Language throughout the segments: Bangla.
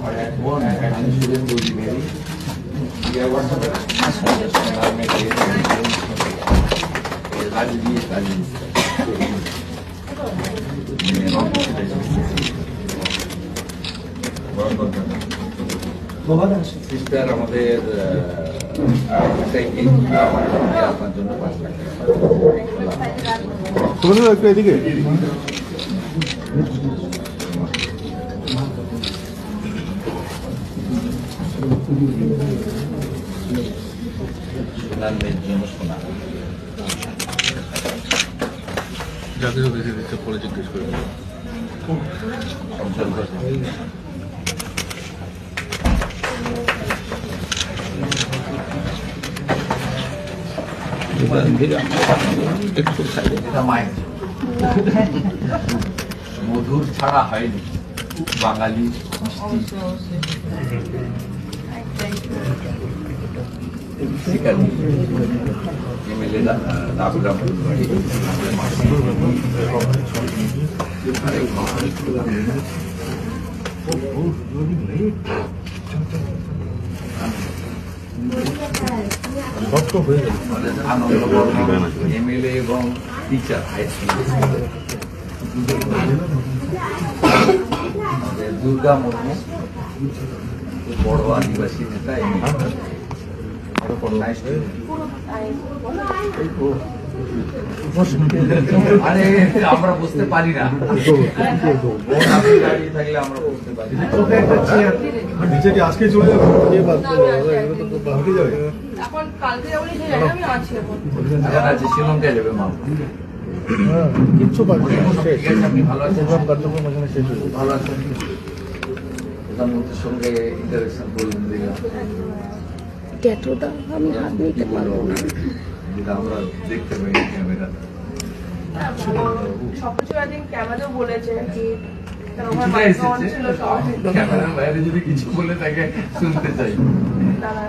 और at one and student will be married. Yeah, what's up? Sister আমাদের আপনার জন্য 5 লাখ টাকা একটু এদিকে সোনার জন্য সোনা জাতীয় বেশি দিচ্ছে পরে জিজ্ঞেস করে মধুর ছাড়া হয়নি বাঙালি এমএলএ এবং teacher high school Durga Murmu বড় আদিবাসী নেতা আরে আমরা বুঝতে পারি না থাকলে আমরা বুঝতে পারি আজকে চলে যাবে শ্রীলঙ্কায় যাবে মা কিচ্ছু আপনি ভালো আছেন ভালো আছেন প্রধানমন্ত্রীর সঙ্গে ইন্টারেকশন করলেন এতটা আমি হাত নিতে পারবো না যেটা আমরা দেখতে পাই ক্যামেরা সবকিছু একদিন ক্যামেরাতেও বলেছে কি ক্যামেরার বাইরে যদি কিছু বলে তাকে শুনতে চাই দাদা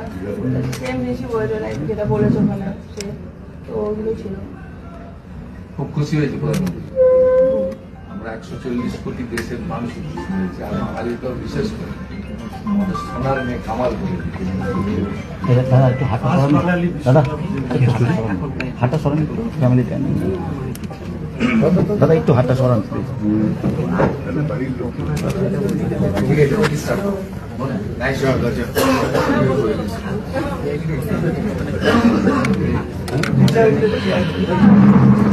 সেম জিনিসই বলেছে যেটা বলেছে ওখানে সে তো ওগুলো ছিল খুব খুশি হয়েছে প্রধানমন্ত্রী আমরা 140 কোটি দেশের মানুষ খুশি হয়েছে আর বাঙালি তো বিশেষ করে আমাদের সোনার মেয়ে কামাল করে দাদা একটু হাঁটা সরান দাদা হাঁটা সরান একটু ফ্যামিলি টাইম দাদা একটু হাঁটা সরান প্লিজ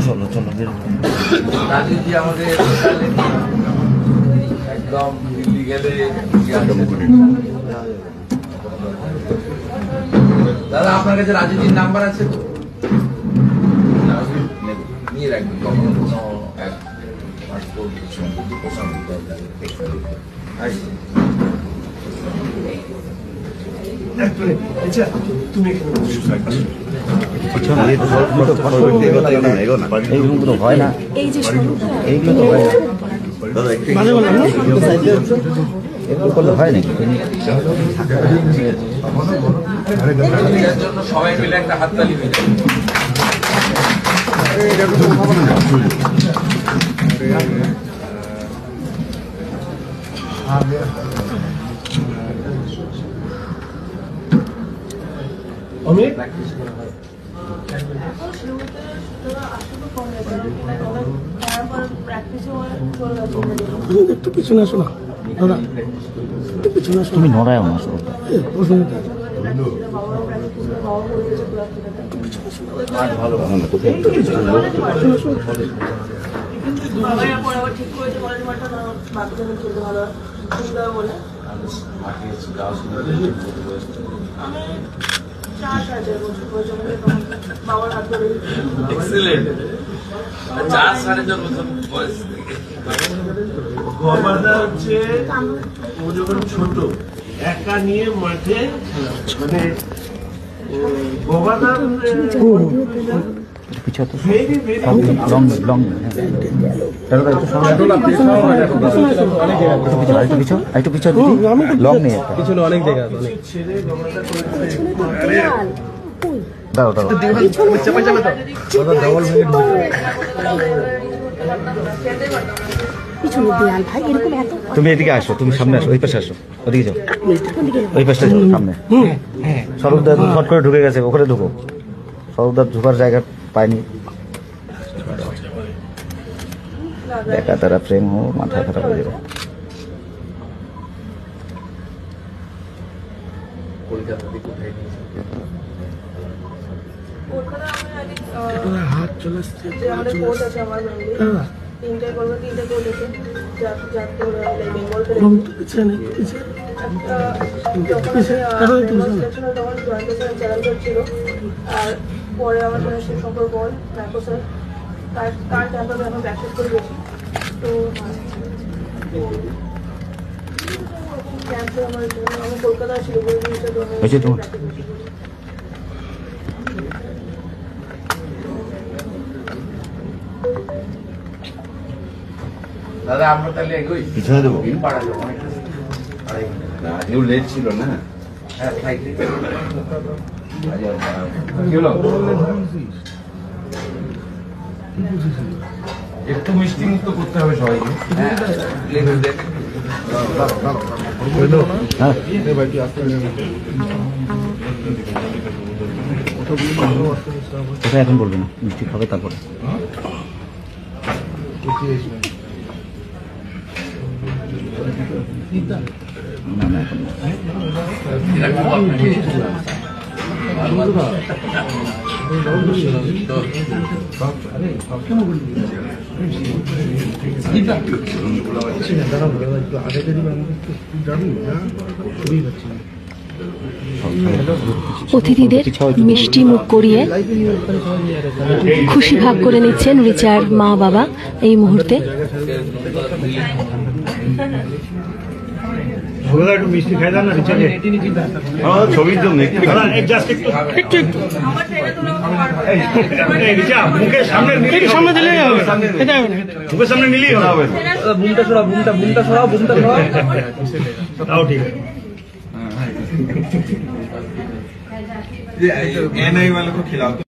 চলো চলো রাজুজি আমাদের একদম দিল্লি গেলে দাদা আপনার কাছে রাজুজির নাম্বার আছে তো নিয়ে রাখবেন কখনো কোনো এক পাসপোর্ট সম্পর্কে প্রসঙ্গ এইগুলো তো হয় না এইগুলো তো হয় না এগুলো করলে হয় নাকি সবাই মিলে একটা হাততালি হয়ে যাবে একটু পিছনে আসো না দাদা একটু পিছনে আসো তুমি নড়ায় না ঠিক করেছে কলেজ মাঠটা বাচ্চাদের খেলতে ভালো বলে আমি 4-4.5 বছর বয়স বাবার হাত ধরে গবাদা হচ্ছে ও যখন ছোট একা নিয়ে মাঠে মানে গবাদার একটু পিছনে লং নেই পিছনে অনেক জায়গা দাও দাও খেলতে পারতাম পিছনে দেয়াল ভাই এরকম এত তুমি এদিকে আসো, তুমি সামনে আসো, ওই পাশে আসো, ওদিকে যাও, ওই পাশে যাও, সামনে। স্বরূপদা শর্ট করে ঢুকে গেছে, ওখানে ঢুকো। স্বরূপদা ঢুকার জায়গা পায়নি। দেখা তারা প্রেম হো, মাথা খারাপ হয়ে যাবে। কলকাতাতে কোথায় নিয়েছেন? কলকাতা আমি আগে হাত চলে আসছে যে আমাদের কোর্ট আছে আমার ফ্যামিলি তিনটে কোর্ট আছে যাতে বেঙ্গল থেকে পিছনে পিছনে যখন সিলেকশন হয় তখন জয়েন্ট স্যার চ্যালেঞ্জ ছিল। আর পরে আমার সঙ্গে শিবশঙ্কর বল ম্যাকো স্যার তার ক্যাম্পে আমি এখন প্র্যাকটিস করে গেছি। তো ক্যাম্পে আমার আমি কলকাতায় শিলিগুড়ি হয়েছে তোমার? দাদা আমরা তাহলে এগোই, পিছনে দেবো। বিল পাড়া যাবো অনেকটা, আড়াই ঘন্টা। আজকেও লেট ছিল না। হ্যাঁ ফ্লাইটে কি হলো? একটু মিষ্টি মুক্ত করতে হবে সবাইকে। হ্যাঁ লেগে দেখ। হ্যাঁ, ওটা এখন বলবে না, মিষ্টি খাবে তারপরে। না না, এখন না। এরকম আপনাকে অতিথিদের মিষ্টি মুখ করিয়ে খুশি ভাগ করে নিচ্ছেন রিচার মা বাবা এই মুহূর্তে। মিষ্টি খাই দাও না রিচার্জে। ছবির জন্য একটু আমার ট্রেনে তুলে মুখের সামনে সামনে দিলে মুখের সামনে নিলেই হবে। বুমটা সরাও বুমটা সরাও তাও ঠিক আছে। एनआई वालों को खिलाओ।